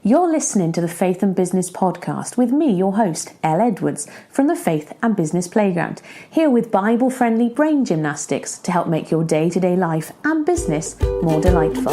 You're listening to the Faith and Business Podcast with me, your host, Elle Edwards, from the Faith and Business Playground, here with Bible-friendly brain gymnastics to help make your day-to-day life and business more delightful.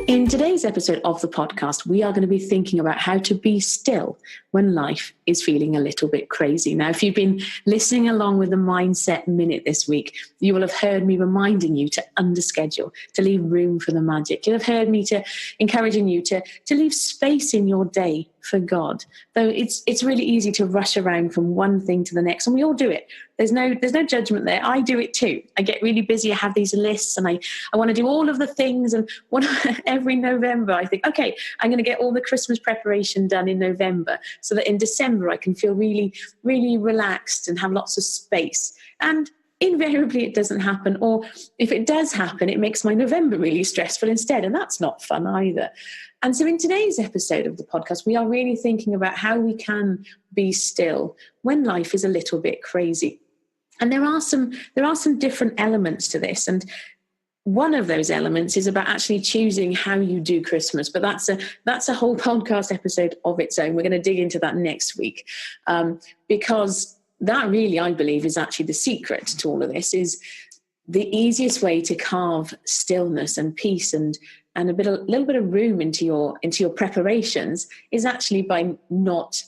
In today's episode of the podcast, we are going to be thinking about how to be still when life is feeling a little bit crazy. Now, if you've been listening along with the Mindset Minute this week, you will have heard me reminding you to underschedule, to leave room for the magic. You'll have heard me encouraging you to leave space in your day for God. Though it's really easy to rush around from one thing to the next, and we all do it. There's no judgment there. I do it too. I get really busy. I have these lists and I want to do all of the things. And every November, I think, okay, I'm going to get all the Christmas preparation done in November so that in December I can feel really, really relaxed and have lots of space. And invariably it doesn't happen. Or if it does happen, it makes my November really stressful instead. And that's not fun either. And so in today's episode of the podcast, we are really thinking about how we can be still when life is a little bit crazy. And there are some different elements to this. And one of those elements is about actually choosing how you do Christmas. But that's a whole podcast episode of its own. We're going to dig into that next week because that really, I believe, is actually the secret to all of this. Is the easiest way to carve stillness and peace and a little bit of room into your preparations is actually by not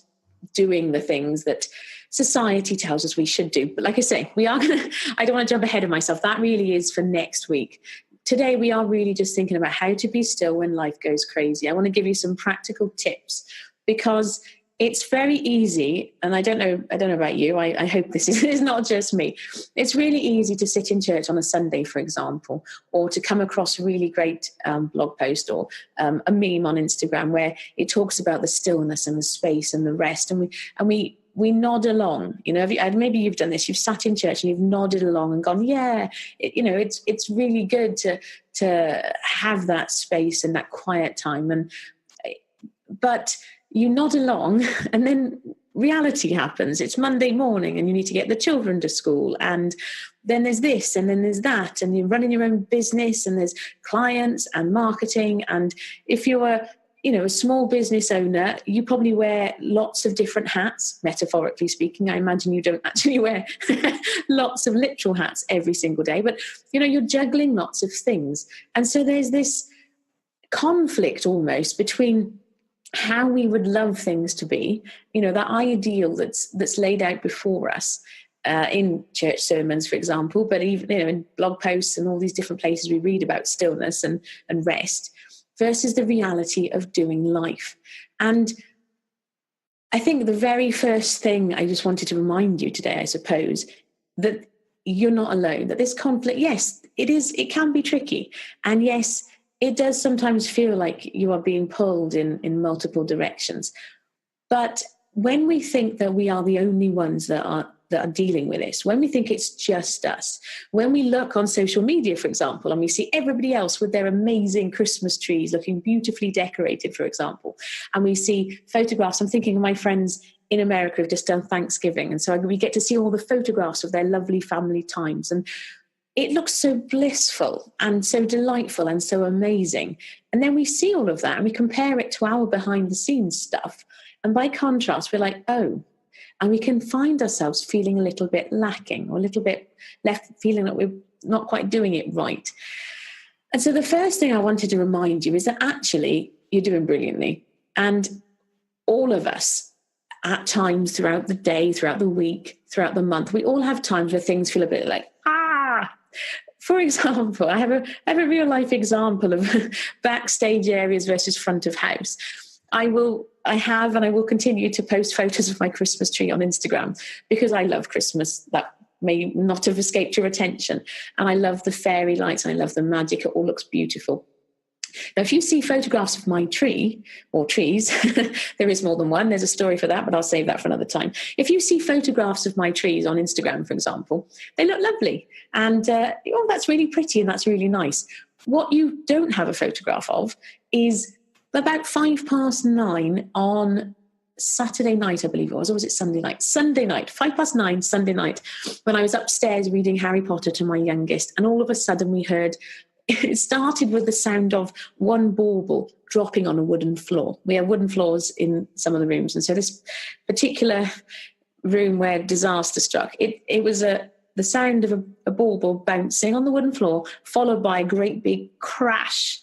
doing the things that society tells us we should do. But like I say, I don't want to jump ahead of myself. That really is for next week. Today, we are really just thinking about how to be still when life goes crazy. I want to give you some practical tips because it's very easy, and I don't know about you. I hope this is not just me. It's really easy to sit in church on a Sunday, for example, or to come across a really great blog post or a meme on Instagram where it talks about the stillness and the space and the rest, and we nod along. You know, maybe you've done this. You've sat in church and you've nodded along and gone, yeah. It's really good to have that space and that quiet time, but you nod along and then reality happens. It's Monday morning and you need to get the children to school, and then there's this and then there's that, and you're running your own business and there's clients and marketing. And if you're a small business owner, you probably wear lots of different hats, metaphorically speaking. I imagine you don't actually wear lots of literal hats every single day, but you're juggling lots of things. And so there's this conflict almost between how we would love things to be, that ideal that's laid out before us in church sermons, for example, but even in blog posts and all these different places we read about stillness and rest, versus the reality of doing life. And I think the very first thing I just wanted to remind you today, I suppose, that you're not alone, that this conflict, yes, it can be tricky. And yes, it does sometimes feel like you are being pulled in multiple directions. But when we think that we are the only ones that are dealing with this, when we think it's just us, when we look on social media, for example, and we see everybody else with their amazing Christmas trees looking beautifully decorated, for example, and we see photographs, I'm thinking of my friends in America who've just done Thanksgiving, and so we get to see all the photographs of their lovely family times, and it looks so blissful and so delightful and so amazing. And then we see all of that and we compare it to our behind the scenes stuff. And by contrast, we're like, oh, and we can find ourselves feeling a little bit lacking or a little bit left feeling that we're not quite doing it right. And so the first thing I wanted to remind you is that actually you're doing brilliantly. And all of us at times throughout the day, throughout the week, throughout the month, we all have times where things feel a bit like, for example, I have a real life example of backstage areas versus front of house. I will continue to post photos of my Christmas tree on Instagram because I love Christmas. That may not have escaped your attention. And I love the fairy lights and I love the magic. It all looks beautiful. Now, if you see photographs of my tree or trees, there is more than one. There's a story for that, but I'll save that for another time. If you see photographs of my trees on Instagram, for example, they look lovely. And, that's really pretty and that's really nice. What you don't have a photograph of is about 9:05 on Saturday night, I believe it was, or was it Sunday night? Sunday night, 9:05, Sunday night, when I was upstairs reading Harry Potter to my youngest, and all of a sudden we heard, it started with the sound of one bauble dropping on a wooden floor. We have wooden floors in some of the rooms, and so this particular room where disaster struck, it was the sound of a bauble bouncing on the wooden floor, followed by a great big crash.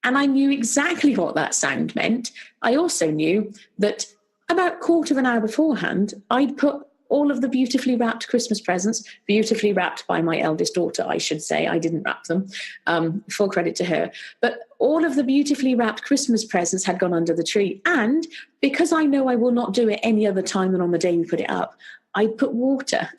And I knew exactly what that sound meant. I also knew that about a quarter of an hour beforehand, I'd put all of the beautifully wrapped Christmas presents, beautifully wrapped by my eldest daughter, I should say. I didn't wrap them, full credit to her. But all of the beautifully wrapped Christmas presents had gone under the tree. And because I know I will not do it any other time than on the day we put it up, I put water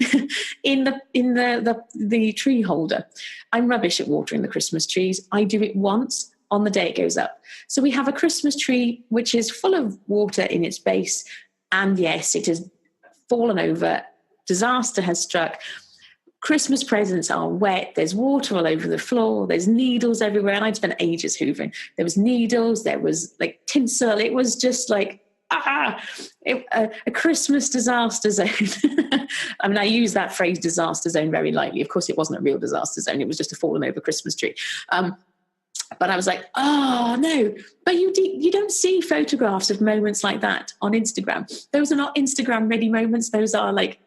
in the tree holder. I'm rubbish at watering the Christmas trees. I do it once on the day it goes up. So we have a Christmas tree which is full of water in its base. And yes, it has fallen over. Disaster has struck. Christmas presents are wet. There's water all over the floor. There's needles everywhere. And I'd spent ages hoovering. There was needles. There was like tinsel. It was just like, a Christmas disaster zone. I mean, I use that phrase disaster zone very lightly. Of course, it wasn't a real disaster zone. It was just a fallen over Christmas tree. But I was like, oh, no. But you don't see photographs of moments like that on Instagram. Those are not Instagram-ready moments. Those are like,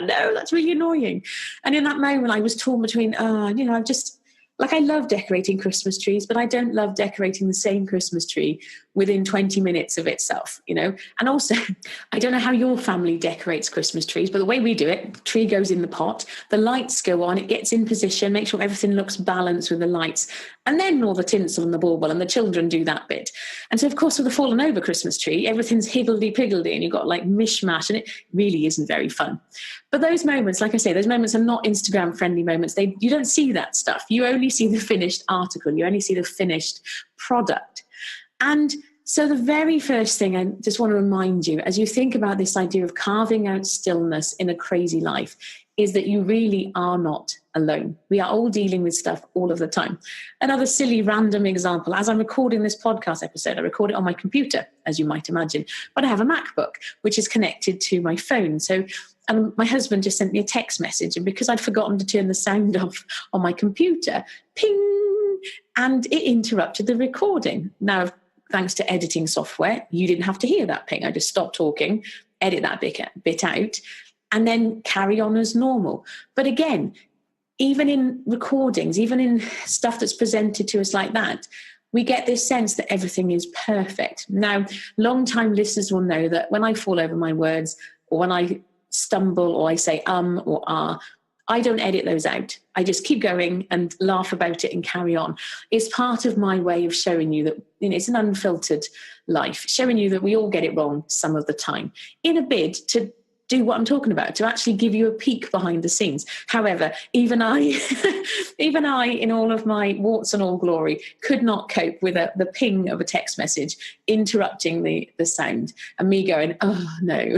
no, that's really annoying. And in that moment, I was torn between, I'm just... Like, I love decorating Christmas trees, but I don't love decorating the same Christmas tree within 20 minutes of itself, And also, I don't know how your family decorates Christmas trees, but the way we do it, the tree goes in the pot, the lights go on, it gets in position, make sure everything looks balanced with the lights, and then all the tinsel and the bauble, and the children do that bit. And so, of course, with a fallen over Christmas tree, everything's higgledy-piggledy, and you've got like mishmash, and it really isn't very fun. But those moments, like I say, those moments are not Instagram-friendly moments. You don't see that stuff. You only see the finished article. You only see the finished product. And so the very first thing I just want to remind you, as you think about this idea of carving out stillness in a crazy life, is that you really are not alone. We are all dealing with stuff all of the time. Another silly random example, as I'm recording this podcast episode, I record it on my computer, as you might imagine, but I have a MacBook, which is connected to my phone. So my husband just sent me a text message, and because I'd forgotten to turn the sound off on my computer, ping, and it interrupted the recording. Now, thanks to editing software, you didn't have to hear that ping. I just stopped talking, edit that bit out, and then carry on as normal. But again, even in recordings, even in stuff that's presented to us like that, we get this sense that everything is perfect. Now, long-time listeners will know that when I fall over my words, or when I stumble, or I say or ah, I don't edit those out. I just keep going and laugh about it and carry on. It's part of my way of showing you that it's an unfiltered life, showing you that we all get it wrong some of the time, in a bid to do what I'm talking about, to actually give you a peek behind the scenes. However, even I, in all of my warts and all glory, could not cope with the ping of a text message interrupting the sound and me going, oh no.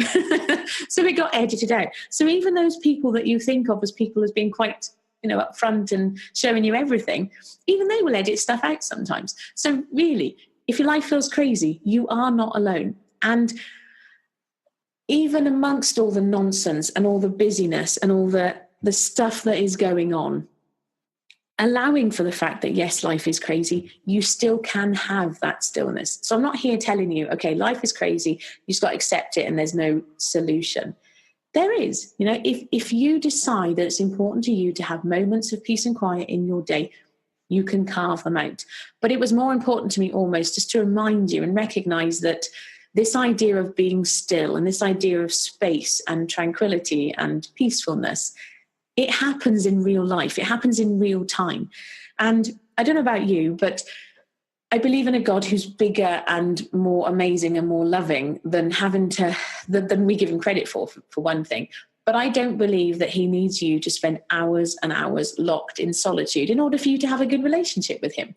So it got edited out. So even those people that you think of as people as being quite, up front and showing you everything, even they will edit stuff out sometimes. So really, if your life feels crazy, you are not alone. And even amongst all the nonsense and all the busyness and all the stuff that is going on, allowing for the fact that, yes, life is crazy, you still can have that stillness. So I'm not here telling you, okay, life is crazy, you just got to accept it and there's no solution. There is, if you decide that it's important to you to have moments of peace and quiet in your day, you can carve them out. But it was more important to me almost just to remind you and recognize that this idea of being still and this idea of space and tranquility and peacefulness, it happens in real life. It happens in real time. And I don't know about you, but I believe in a God who's bigger and more amazing and more loving than than we give him credit for one thing. But I don't believe that he needs you to spend hours and hours locked in solitude in order for you to have a good relationship with him.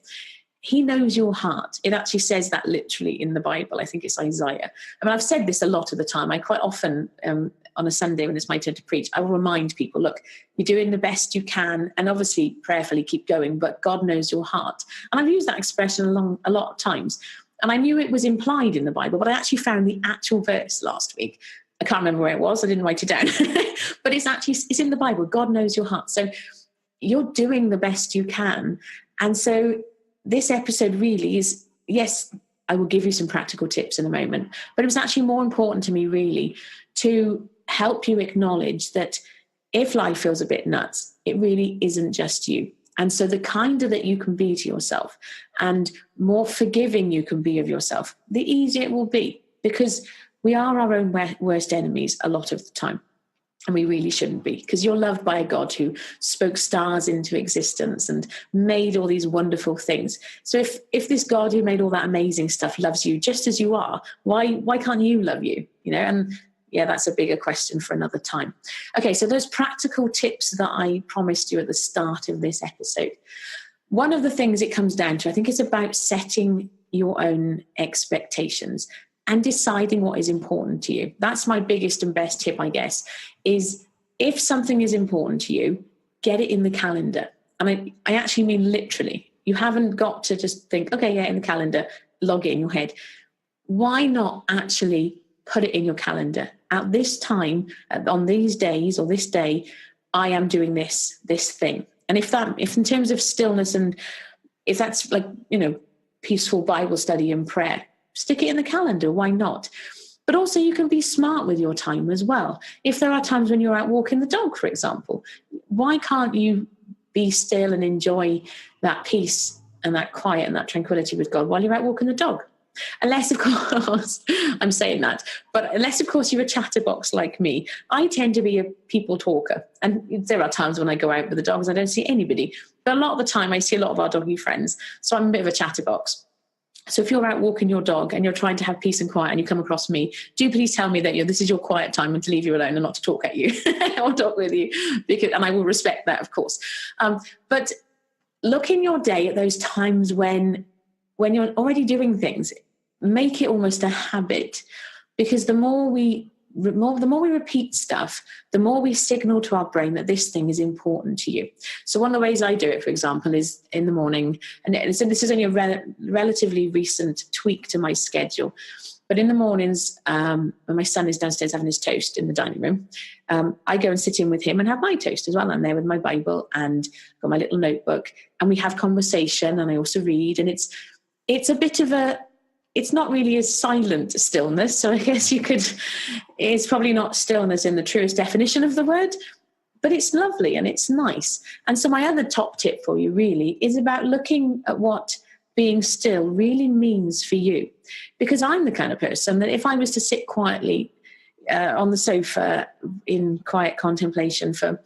He knows your heart. It actually says that literally in the Bible. I think it's Isaiah. I mean, I've said this a lot of the time. I quite often, on a Sunday when it's my turn to preach, I will remind people, look, you're doing the best you can, and obviously prayerfully keep going, but God knows your heart. And I've used that expression a lot of times. And I knew it was implied in the Bible, but I actually found the actual verse last week. I can't remember where it was. I didn't write it down. But it's in the Bible. God knows your heart. So you're doing the best you can. And so this episode really is, yes, I will give you some practical tips in a moment, but it was actually more important to me really to help you acknowledge that if life feels a bit nuts, it really isn't just you. And so the kinder that you can be to yourself and more forgiving you can be of yourself, the easier it will be, because we are our own worst enemies a lot of the time. And we really shouldn't be, because you're loved by a God who spoke stars into existence and made all these wonderful things. So if this God who made all that amazing stuff loves you just as you are, why can't you love you? You know, and yeah, that's a bigger question for another time. Okay, so those practical tips that I promised you at the start of this episode. One of the things it comes down to, I think, is about setting your own expectations and deciding what is important to you. That's my biggest and best tip, I guess, is if something is important to you, get it in the calendar. And I actually mean literally. You haven't got to just think, okay, yeah, in the calendar, log it in your head. Why not actually put it in your calendar? At this time, on these days or this day, I am doing this thing. And if in terms of stillness and if that's like, peaceful Bible study and prayer, stick it in the calendar. Why not? But also you can be smart with your time as well. If there are times when you're out walking the dog, for example, why can't you be still and enjoy that peace and that quiet and that tranquility with God while you're out walking the dog? Unless, of course, I'm saying that, but unless, of course, you're a chatterbox like me. I tend to be a people talker. And there are times when I go out with the dogs, I don't see anybody. But a lot of the time, I see a lot of our doggy friends. So I'm a bit of a chatterbox. So if you're out walking your dog and you're trying to have peace and quiet and you come across me, do please tell me that this is your quiet time and to leave you alone and not to talk at you or talk with you. And I will respect that, of course. But look in your day at those times when you're already doing things. Make it almost a habit, because the more we repeat stuff, the more we signal to our brain that this thing is important to you. So one of the ways I do it, for example, is in the morning, and so this is only a relatively recent tweak to my schedule. But in the mornings, when my son is downstairs having his toast in the dining room, I go and sit in with him and have my toast as well. I'm there with my Bible and got my little notebook, and we have conversation, and I also read, and it's a bit of it's not really a silent stillness. So I guess it's probably not stillness in the truest definition of the word, but it's lovely and it's nice. And so my other top tip for you really is about looking at what being still really means for you. Because I'm the kind of person that if I was to sit quietly on the sofa in quiet contemplation for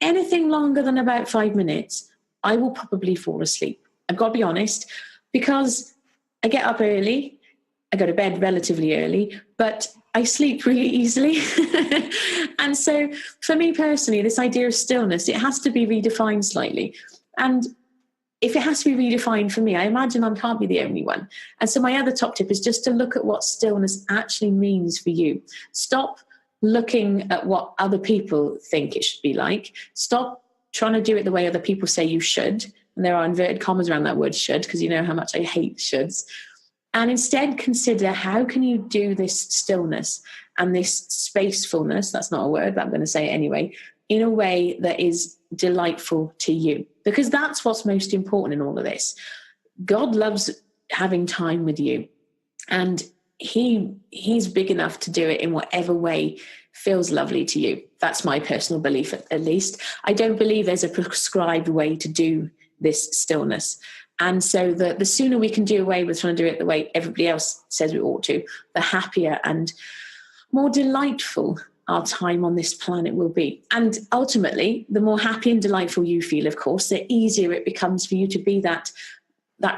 anything longer than about 5 minutes, I will probably fall asleep. I've got to be honest, because I get up early, I go to bed relatively early, but I sleep really easily. And so for me personally, this idea of stillness, it has to be redefined slightly. And if it has to be redefined for me, I imagine I can't be the only one. And so my other top tip is just to look at what stillness actually means for you. Stop looking at what other people think it should be like. Stop trying to do it the way other people say you should. And there are inverted commas around that word should, because you know how much I hate shoulds. And instead consider, how can you do this stillness and this spacefulness, that's not a word, but I'm going to say it anyway, in a way that is delightful to you? Because that's what's most important in all of this. God loves having time with you, and he's big enough to do it in whatever way feels lovely to you. That's my personal belief, at least. I don't believe there's a prescribed way to do this stillness. And so the sooner we can do away with trying to do it the way everybody else says we ought to, the happier and more delightful our time on this planet will be. And ultimately, the more happy and delightful you feel, of course, the easier it becomes for you to be that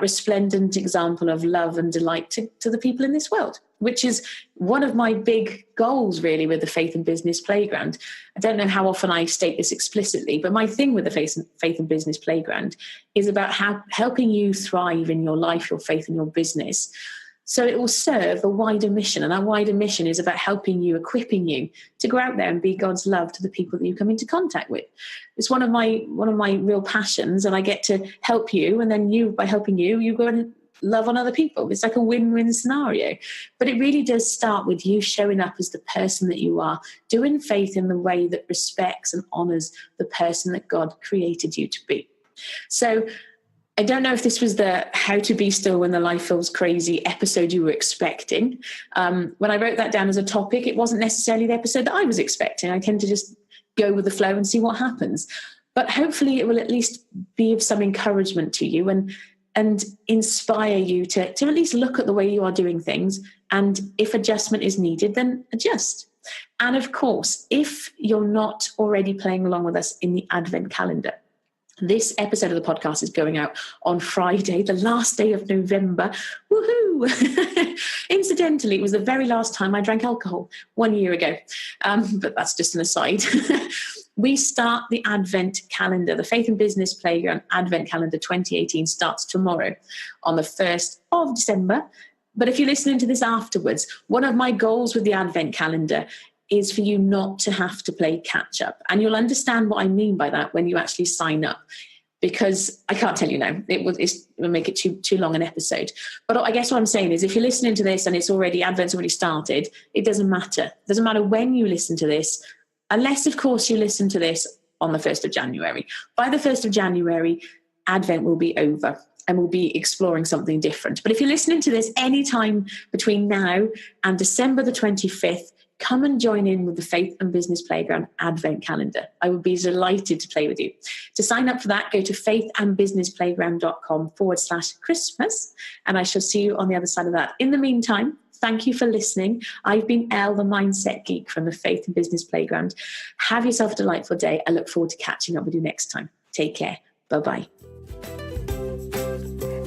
resplendent example of love and delight to the people in this world, which is one of my big goals, really, with the Faith and Business Playground. I don't know how often I state this explicitly, but my thing with the Faith and Business Playground is about helping you thrive in your life, your faith, and your business. So it will serve a wider mission, and that wider mission is about helping you, equipping you to go out there and be God's love to the people that you come into contact with. It's one of my real passions, and I get to help you, and then you, by helping you, you go and love on other people. It's like a win-win scenario. But it really does start with you showing up as the person that you are, doing faith in the way that respects and honors the person that God created you to be. So I don't know if this was the how to be still when the life feels crazy episode you were expecting. When I wrote that down as a topic, it wasn't necessarily the episode that I was expecting. I tend to just go with the flow and see what happens. But hopefully it will at least be of some encouragement to you and inspire you to at least look at the way you are doing things. And if adjustment is needed, then adjust. And of course, if you're not already playing along with us in the Advent calendar, this episode of the podcast is going out on Friday, the last day of November. Woohoo! Incidentally, it was the very last time I drank alcohol 1 year ago. But that's just an aside. We start the Advent calendar. The Faith and Business Playground Advent calendar 2018 starts tomorrow on the 1st of December. But if you're listening to this afterwards, one of my goals with the Advent calendar is for you not to have to play catch up. And you'll understand what I mean by that when you actually sign up, because I can't tell you now, it will make it too long an episode. But I guess what I'm saying is if you're listening to this and Advent's already started, it doesn't matter. It doesn't matter when you listen to this, unless of course you listen to this on the 1st of January. By the 1st of January, Advent will be over and we'll be exploring something different. But if you're listening to this anytime between now and December the 25th, come and join in with the Faith and Business Playground Advent calendar. I would be delighted to play with you. To sign up for that, go to faithandbusinessplayground.com/Christmas, and I shall see you on the other side of that. In the meantime, thank you for listening. I've been Elle, the Mindset Geek from the Faith and Business Playground. Have yourself a delightful day. I look forward to catching up with you next time. Take care. Bye-bye.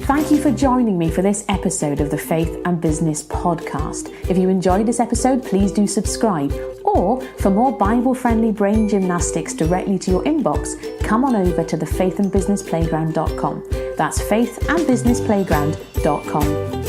Thank you for joining me for this episode of the Faith and Business Podcast. If you enjoyed this episode, please do subscribe. Or for more Bible-friendly brain gymnastics directly to your inbox, come on over to thefaithandbusinessplayground.com. That's faithandbusinessplayground.com.